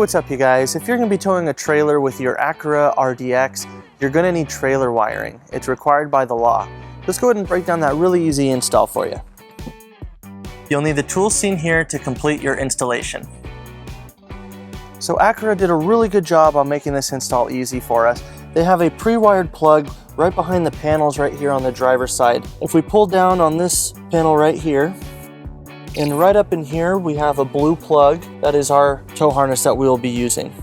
what's up you guys? If you're going to be towing a trailer with your Acura RDX, you're going to need trailer wiring. It's required by the law. Let's go ahead and break down that really easy install for you. You'll need the tools seen here to complete your installation. So Acura did a really good job on making this install easy for us. They have a pre-wired plug right behind the panels right here on the driver's side. If we pull down on this panel right here, and right up in here we have a blue plug. That is our tow harness that we will be using.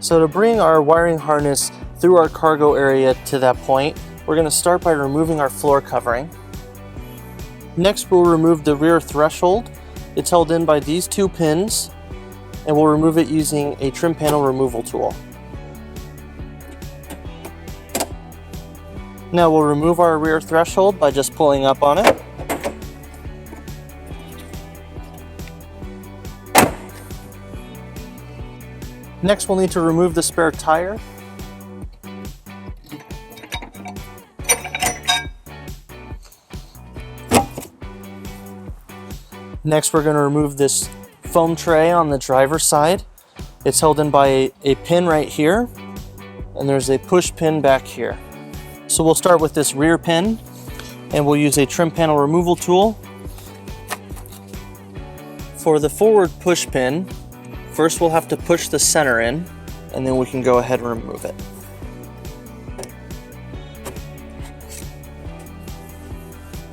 So to bring our wiring harness through our cargo area to that point, we're going to start by removing our floor covering. Next we'll remove the rear threshold. It's held in by these two pins, and we'll remove it using a trim panel removal tool. Now we'll remove our rear threshold by just pulling up on it. Next we'll need to remove the spare tire. Next we're going to remove this foam tray on the driver's side. It's held in by a pin right here, and there's a push pin back here. So we'll start with this rear pin, and we'll use a trim panel removal tool. For the forward push pin, first we'll have to push the center in, and then we can go ahead and remove it.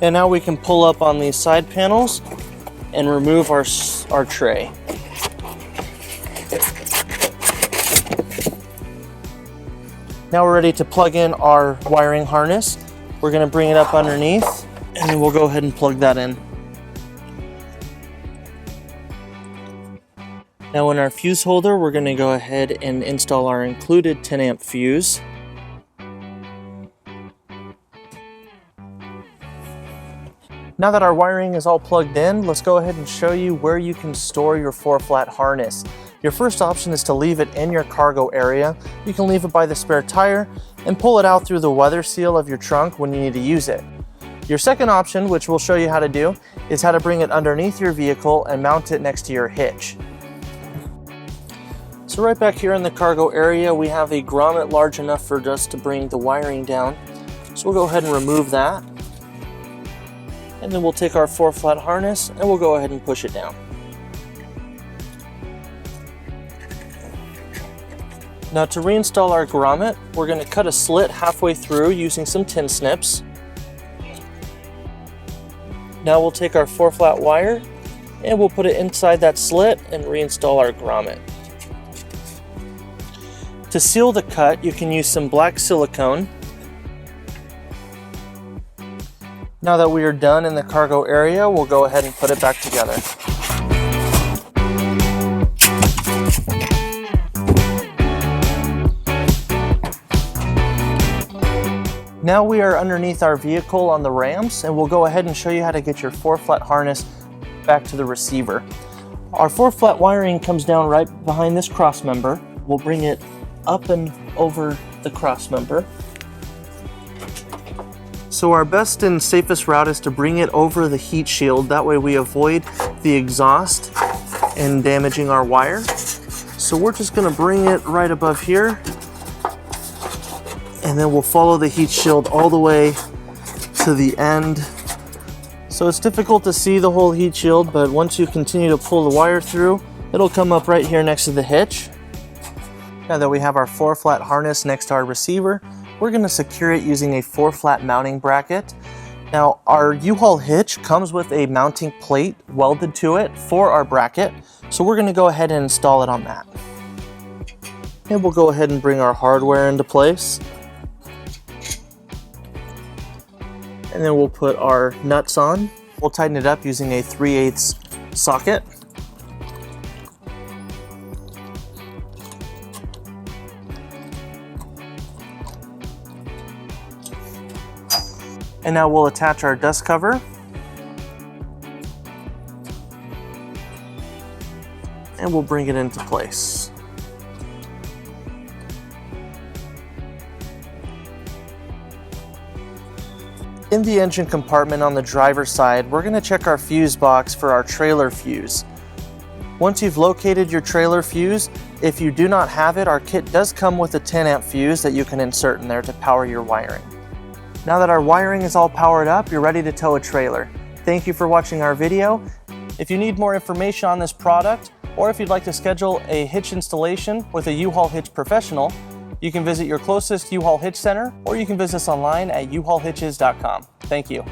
And now we can pull up on these side panels and remove our tray. Now we're ready to plug in our wiring harness. We're going to bring it up underneath, and then we'll go ahead and plug that in. Now in our fuse holder, we're going to go ahead and install our included 10 amp fuse. Now that our wiring is all plugged in, let's go ahead and show you where you can store your 4-flat harness. Your first option is to leave it in your cargo area. You can leave it by the spare tire and pull it out through the weather seal of your trunk when you need to use it. Your second option, which we'll show you how to do, is how to bring it underneath your vehicle and mount it next to your hitch. So right back here in the cargo area, we have a grommet large enough for us to bring the wiring down. So we'll go ahead and remove that. And then we'll take our 4-flat harness and we'll go ahead and push it down. Now to reinstall our grommet, we're going to cut a slit halfway through using some tin snips. Now we'll take our 4-flat wire and we'll put it inside that slit and reinstall our grommet. To seal the cut, you can use some black silicone. Now that we are done in the cargo area, we'll go ahead and put it back together. Now we are underneath our vehicle on the rams, and we'll go ahead and show you how to get your 4-flat harness back to the receiver. Our 4-flat wiring comes down right behind this cross member. We'll bring it up and over the cross member. So our best and safest route is to bring it over the heat shield. That way we avoid the exhaust and damaging our wire. So we're just going to bring it right above here, and then we'll follow the heat shield all the way to the end. So it's difficult to see the whole heat shield, but once you continue to pull the wire through, it'll come up right here next to the hitch. Now that we have our 4-flat harness next to our receiver, we're going to secure it using a 4-flat mounting bracket. Now our U-Haul hitch comes with a mounting plate welded to it for our bracket, so we're going to go ahead and install it on that. And we'll go ahead and bring our hardware into place. And then we'll put our nuts on. We'll tighten it up using a 3/8 socket. And now we'll attach our dust cover. And we'll bring it into place. In the engine compartment on the driver's side, we're going to check our fuse box for our trailer fuse. Once you've located your trailer fuse, if you do not have it, our kit does come with a 10 amp fuse that you can insert in there to power your wiring. Now that our wiring is all powered up, you're ready to tow a trailer. Thank you for watching our video. If you need more information on this product, or if you'd like to schedule a hitch installation with a U-Haul Hitch professional, you can visit your closest U-Haul Hitch center, or you can visit us online at uhaulhitches.com. Thank you.